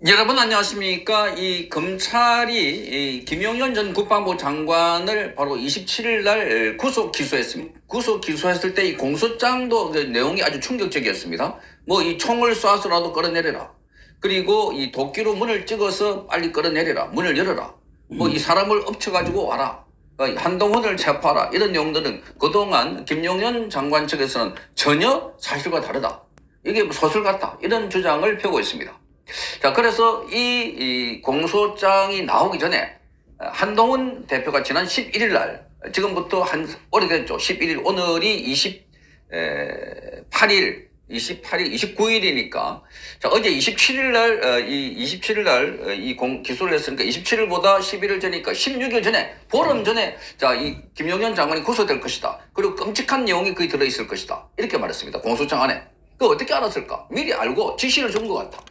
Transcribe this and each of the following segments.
여러분 안녕하십니까? 이 검찰이 이 김용현 전 국방부 장관을 바로 27일 날 구속 기소했습니다. 구속 기소했을 때 이 공소장도 그 내용이 아주 충격적이었습니다. 뭐 이 총을 쏴서라도 끌어내려라. 그리고 이 도끼로 문을 찍어서 빨리 끌어내려라. 문을 열어라. 뭐 이 사람을 엎쳐가지고 와라. 한동훈을 체포하라. 이런 내용들은 그동안 김용현 장관 측에서는 전혀 사실과 다르다. 이게 소설 같다. 이런 주장을 펴고 있습니다. 자, 그래서 이 공소장이 나오기 전에 한동훈 대표가 지난 11일 날, 지금부터 오래됐죠. 11일, 오늘이 28일, 29일이니까. 자, 어제 27일 날, 기소를 했으니까 27일보다 11일 전이니까 16일 전에, 보름 전에, 자, 이 김용현 장관이 구속될 것이다. 그리고 끔찍한 내용이 거기 들어있을 것이다. 이렇게 말했습니다. 공소장 안에. 그 어떻게 알았을까? 미리 알고 지시를 준 것 같아.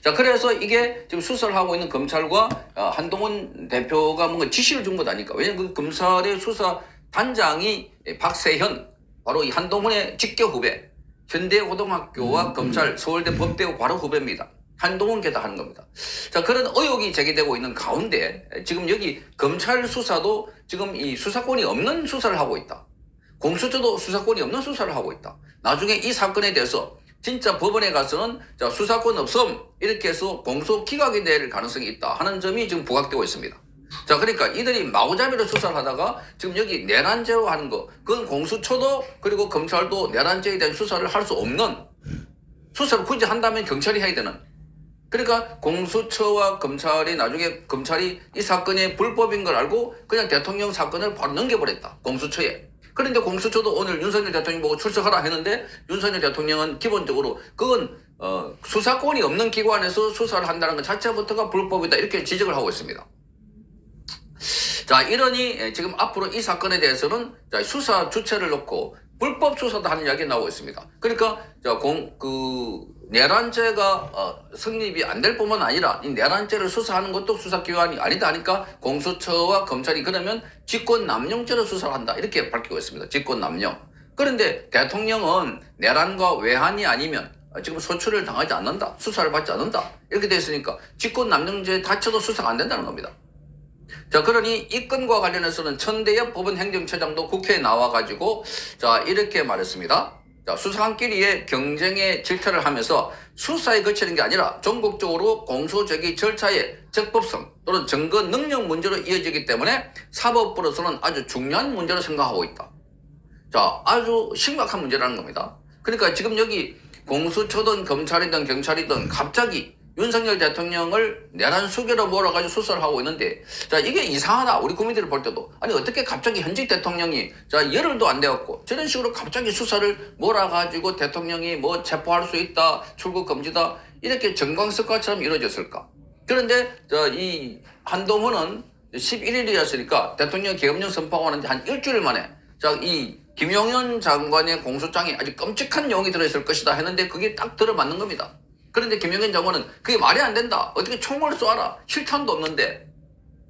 자, 그래서 이게 지금 수사를 하고 있는 검찰과 한동훈 대표가 뭔가 지시를 준 것 아닐까. 왜냐면 그 검찰의 수사 단장이 박세현, 바로 이 한동훈의 직계 후배, 현대고등학교와 검찰, 서울대 법대고 바로 후배입니다. 한동훈 게다 하는 겁니다. 자, 그런 의혹이 제기되고 있는 가운데 지금 여기 검찰 수사도 지금 이 수사권이 없는 수사를 하고 있다. 공수처도 수사권이 없는 수사를 하고 있다. 나중에 이 사건에 대해서 진짜 법원에 가서는 자, 수사권 없음 이렇게 해서 공소 기각이 될 가능성이 있다 하는 점이 지금 부각되고 있습니다. 자, 그러니까 이들이 마구잡이로 수사를 하다가 지금 여기 내란죄로 하는 거, 그건 공수처도 그리고 검찰도 내란죄에 대한 수사를 할 수 없는, 수사를 굳이 한다면 경찰이 해야 되는, 그러니까 공수처와 검찰이 나중에 검찰이 이 사건이 불법인 걸 알고 그냥 대통령 사건을 바로 넘겨버렸다. 공수처에. 그런데 공수처도 오늘 윤석열 대통령 보고 출석하라 했는데 윤석열 대통령은 기본적으로 그건 수사권이 없는 기관에서 수사를 한다는 것 자체부터가 불법이다 이렇게 지적을 하고 있습니다. 자, 이러니 지금 앞으로 이 사건에 대해서는 수사 주체를 놓고 불법 수사도 하는 이야기가 나오고 있습니다. 그러니까 내란죄가 성립이 안 될 뿐만 아니라 이 내란죄를 수사하는 것도 수사기관이 아니다 하니까 공수처와 검찰이 그러면 직권남용죄로 수사를 한다 이렇게 밝히고 있습니다. 직권남용. 그런데 대통령은 내란과 외환이 아니면 지금 소출을 당하지 않는다. 수사를 받지 않는다. 이렇게 됐으니까 직권남용죄에 다쳐도 수사가 안 된다는 겁니다. 자, 그러니 이 건과 관련해서는 천대엽 법원행정처장도 국회에 나와가지고 자, 이렇게 말했습니다. 자, 수사관끼리의 경쟁의 질타를 하면서 수사에 그치는 게 아니라 전국적으로 공소제기 절차의 적법성 또는 증거 능력 문제로 이어지기 때문에 사법부로서는 아주 중요한 문제로 생각하고 있다. 자, 아주 심각한 문제라는 겁니다. 그러니까 지금 여기 공수처든 검찰이든 경찰이든 갑자기 윤석열 대통령을 내란 수개로 몰아가지고 수사를 하고 있는데, 자, 이게 이상하다. 우리 국민들을 볼 때도. 아니, 어떻게 갑자기 현직 대통령이, 자, 열흘도 안 되었고, 저런 식으로 갑자기 수사를 몰아가지고 대통령이 뭐 체포할 수 있다, 출국 금지다, 이렇게 정광석화처럼 이루어졌을까? 그런데, 이 한동훈은 11일이었으니까 대통령 계엄령 선포하고 하는데 한 일주일 만에, 자, 이 김용현 장관의 공소장에 아주 끔찍한 내용이 들어있을 것이다 했는데 그게 딱 들어맞는 겁니다. 그런데 김용현 장관은 그게 말이 안 된다. 어떻게 총을 쏘아라. 실탄도 없는데.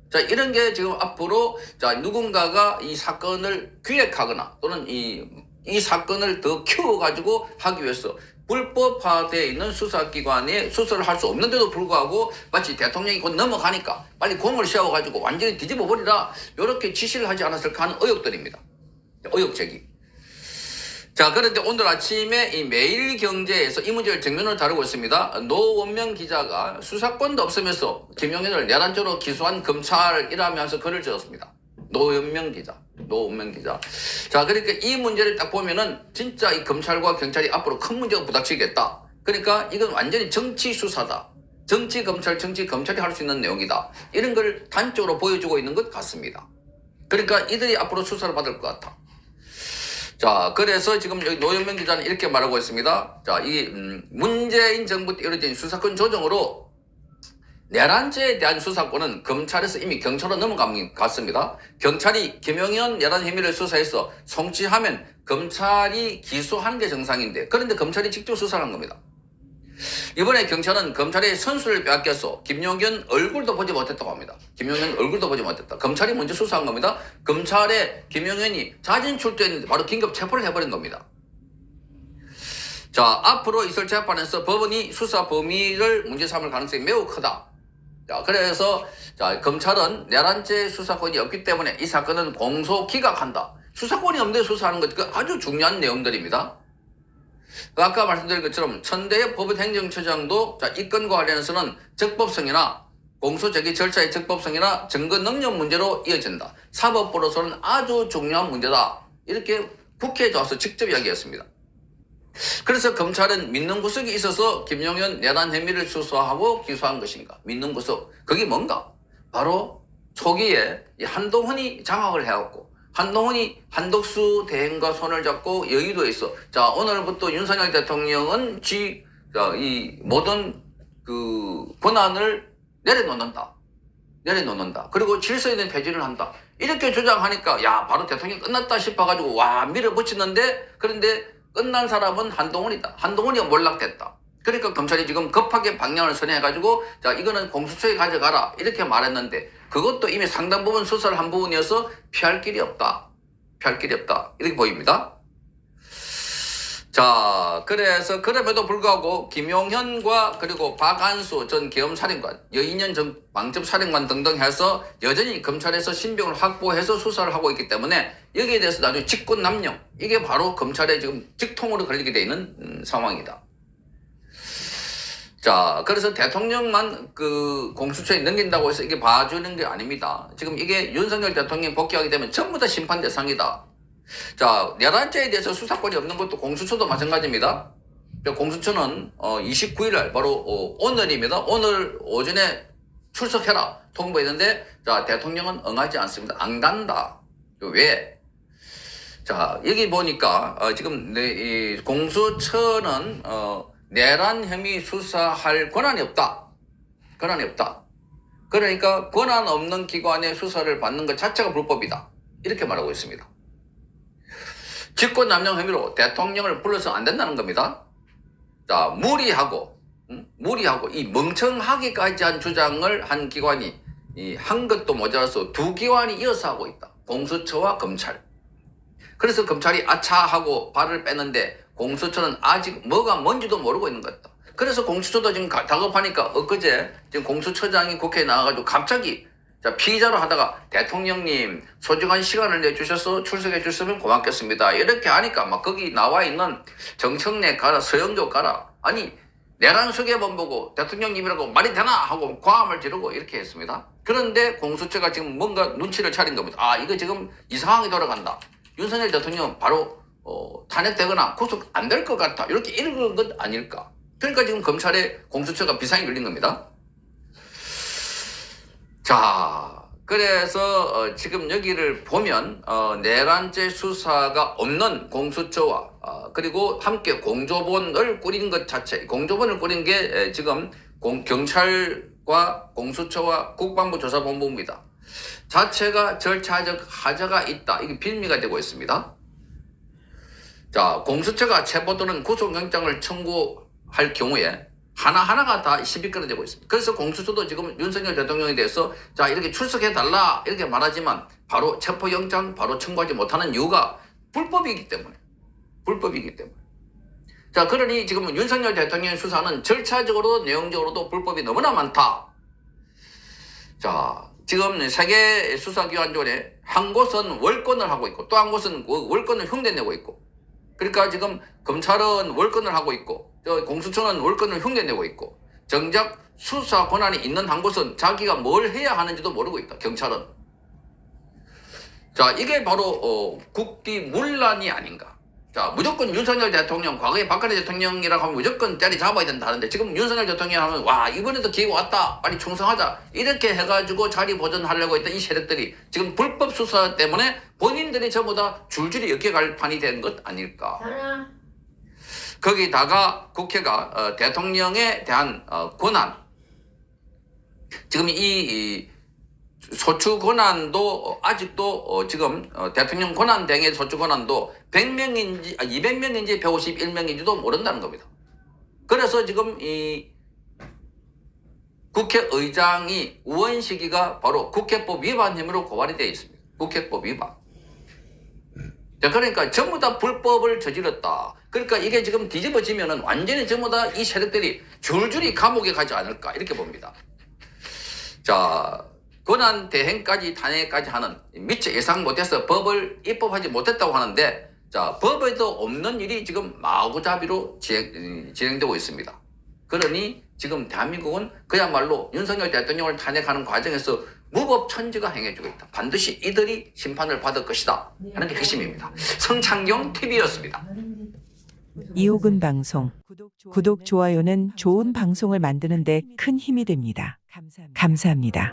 자, 이런 게 지금 앞으로 자, 누군가가 이 사건을 기획하거나 또는 이 사건을 더 키워가지고 하기 위해서 불법화되어 있는 수사기관에 수사를 할 수 없는데도 불구하고 마치 대통령이 곧 넘어가니까 빨리 공을 세워가지고 완전히 뒤집어버리라. 이렇게 지시를 하지 않았을까 하는 의혹들입니다. 의혹 제기. 자, 그런데 오늘 아침에 이 매일경제에서 이 문제를 정면으로 다루고 있습니다. 노원명 기자가 수사권도 없으면서 김용현을 내란죄로 기소한 검찰이라면서 글을 적었습니다. 노원명 기자. 자, 그러니까 이 문제를 딱 보면은 진짜 이 검찰과 경찰이 앞으로 큰 문제가 부닥치겠다. 그러니까 이건 완전히 정치 수사다. 정치 검찰, 정치 검찰이 할 수 있는 내용이다. 이런 걸 단적으로 보여주고 있는 것 같습니다. 그러니까 이들이 앞으로 수사를 받을 것 같아. 자, 그래서 지금 여기 노영명 기자는 이렇게 말하고 있습니다. 자, 이 문재인 정부 때 이루어진 수사권 조정으로 내란죄에 대한 수사권은 검찰에서 이미 경찰로 넘어갔습니다. 경찰이 김용현 내란 혐의를 수사해서 송치하면 검찰이 기소하는 게 정상인데, 그런데 검찰이 직접 수사를 한 겁니다. 이번에 경찰은 검찰의 선수를 빼앗겨서 김용현 얼굴도 보지 못했다고 합니다. 김용현 얼굴도 보지 못했다. 검찰이 먼저 수사한 겁니다. 검찰에 김용현이 자진 출두했는데 바로 긴급 체포를 해버린 겁니다. 자, 앞으로 있을 재판에서 법원이 수사 범위를 문제 삼을 가능성이 매우 크다. 자, 그래서 자, 검찰은 내란죄 수사권이 없기 때문에 이 사건은 공소 기각한다. 수사권이 없는데 수사하는 것, 그 아주 중요한 내용들입니다. 아까 말씀드린 것처럼 천대엽 법원행정처장도 자, 이 건과 관련해서는 적법성이나 공소 제기 절차의 적법성이나 증거 능력 문제로 이어진다. 사법부로서는 아주 중요한 문제다. 이렇게 국회에 와서 직접 이야기했습니다. 그래서 검찰은 믿는 구석이 있어서 김용현 내란 혐의를 수사하고 기소한 것인가? 믿는 구석. 그게 뭔가? 바로 초기에 한동훈이 장악을 해왔고 한동훈이 한덕수 대행과 손을 잡고 여의도에 있어. 자, 오늘부터 윤석열 대통령은 이 모든 그 권한을 내려놓는다. 그리고 질서 있는 퇴진을 한다. 이렇게 주장하니까 야, 바로 대통령 끝났다 싶어가지고 와, 밀어붙이는데 그런데 끝난 사람은 한동훈이다. 한동훈이 몰락됐다. 그러니까 검찰이 지금 급하게 방향을 선회해가지고 자, 이거는 공수처에 가져가라 이렇게 말했는데 그것도 이미 상당 부분 수사를 한 부분이어서 피할 길이 없다. 이렇게 보입니다. 자, 그래서 그럼에도 불구하고 김용현과 그리고 박안수 전 계엄사령관, 여인현 전 방첩사령관 등등 해서 여전히 검찰에서 신병을 확보해서 수사를 하고 있기 때문에 여기에 대해서 나중에 직권남용, 이게 바로 검찰에 지금 직통으로 걸리게 되어 있는 상황이다. 자, 그래서 대통령만 그 공수처에 넘긴다고 해서 이게 봐주는 게 아닙니다. 지금 이게 윤석열 대통령이 복귀하게 되면 전부 다 심판 대상이다. 자, 내란죄에 대해서 수사권이 없는 것도 공수처도 마찬가지입니다. 공수처는 29일 날 바로 오늘입니다. 오늘 오전에 출석해라 통보했는데 자, 대통령은 응하지 않습니다. 안 간다. 왜? 자, 여기 보니까 지금 이 공수처는 내란 혐의 수사할 권한이 없다. 그러니까 권한 없는 기관의 수사를 받는 것 자체가 불법이다. 이렇게 말하고 있습니다. 직권남용 혐의로 대통령을 불러서 안 된다는 겁니다. 자, 무리하고 이 멍청하기까지 한 주장을 한 기관이 한 것도 모자라서 두 기관이 이어서 하고 있다. 공수처와 검찰. 그래서 검찰이 아차 하고 발을 빼는데 공수처는 아직 뭐가 뭔지도 모르고 있는 것 같다. 그래서 공수처도 지금 다급하니까 엊그제 지금 공수처장이 국회에 나와가지고 갑자기 자, 피의자로 하다가 대통령님 소중한 시간을 내주셔서 출석해 주시면 고맙겠습니다. 이렇게 하니까 막 거기 나와 있는 정청래 가라, 서영교 가라. 아니, 내란 수개본보고 대통령님이라고 말이 되나 하고 과함을 지르고 이렇게 했습니다. 그런데 공수처가 지금 뭔가 눈치를 차린 겁니다. 아, 이거 지금 이상하게 돌아간다. 윤석열 대통령 바로 탄핵되거나 구속 안 될 것 같아. 이렇게 읽은 것 아닐까. 그러니까 지금 검찰에 공수처가 비상이 걸린 겁니다. 자, 그래서 지금 여기를 보면 내란죄 수사가 없는 공수처와 그리고 함께 공조본을 꾸린 것 자체, 공조본을 꾸린 게 지금 경찰과 공수처와 국방부 조사본부입니다. 자체가 절차적 하자가 있다. 이게 빌미가 되고 있습니다. 자, 공수처가 체포 또는 구속영장을 청구할 경우에 하나하나가 다 시비 끌어내고 있습니다. 그래서 공수처도 지금 윤석열 대통령에 대해서 자, 이렇게 출석해달라 이렇게 말하지만 바로 체포영장 바로 청구하지 못하는 이유가 불법이기 때문에. 자, 그러니 지금 윤석열 대통령의 수사는 절차적으로도 내용적으로도 불법이 너무나 많다. 자, 지금 세계 수사기관 중에 한 곳은 월권을 하고 있고 또 한 곳은 월권을 흉내내고 있고, 그러니까 지금 검찰은 월권을 하고 있고 공수처는 월권을 흉내내고 있고, 정작 수사 권한이 있는 한 곳은 자기가 뭘 해야 하는지도 모르고 있다. 경찰은. 자, 이게 바로 국기문란이 아닌가. 자, 무조건 윤석열 대통령, 과거에 박근혜 대통령이라고 하면 무조건 자리 잡아야 된다는데 지금 윤석열 대통령 하면 와, 이번에도 기회가 왔다, 빨리 충성하자 이렇게 해가지고 자리 보존하려고 했던 이 세력들이 지금 불법 수사 때문에 본인들이 전부 다 줄줄이 엮여갈 판이 된 것 아닐까. 거기다가 국회가 대통령에 대한 권한, 지금 이 소추 권한도 아직도 지금 대통령 권한 등의 소추 권한도 100명인지 200명인지 151명인지도 모른다는 겁니다. 그래서 지금 이 국회의장이 우원식이가 바로 국회법 위반 혐의로 고발이 되어 있습니다. 국회법 위반. 자, 그러니까 전부 다 불법을 저질렀다. 그러니까 이게 지금 뒤집어지면은 완전히 전부 다 이 세력들이 줄줄이 감옥에 가지 않을까 이렇게 봅니다. 자, 권한 대행까지 탄핵까지 하는 미처 예상 못해서 법을 입법하지 못했다고 하는데 자, 법에도 없는 일이 지금 마구잡이로 진행되고 있습니다. 그러니 지금 대한민국은 그야말로 윤석열 대통령을 탄핵하는 과정에서 무법천지가 행해지고 있다. 반드시 이들이 심판을 받을 것이다 하는 게 핵심입니다. 성창경 TV였습니다. 이호근 방송 구독, 좋아요는 좋은 방송을 만드는 데 큰 힘이 됩니다. 감사합니다.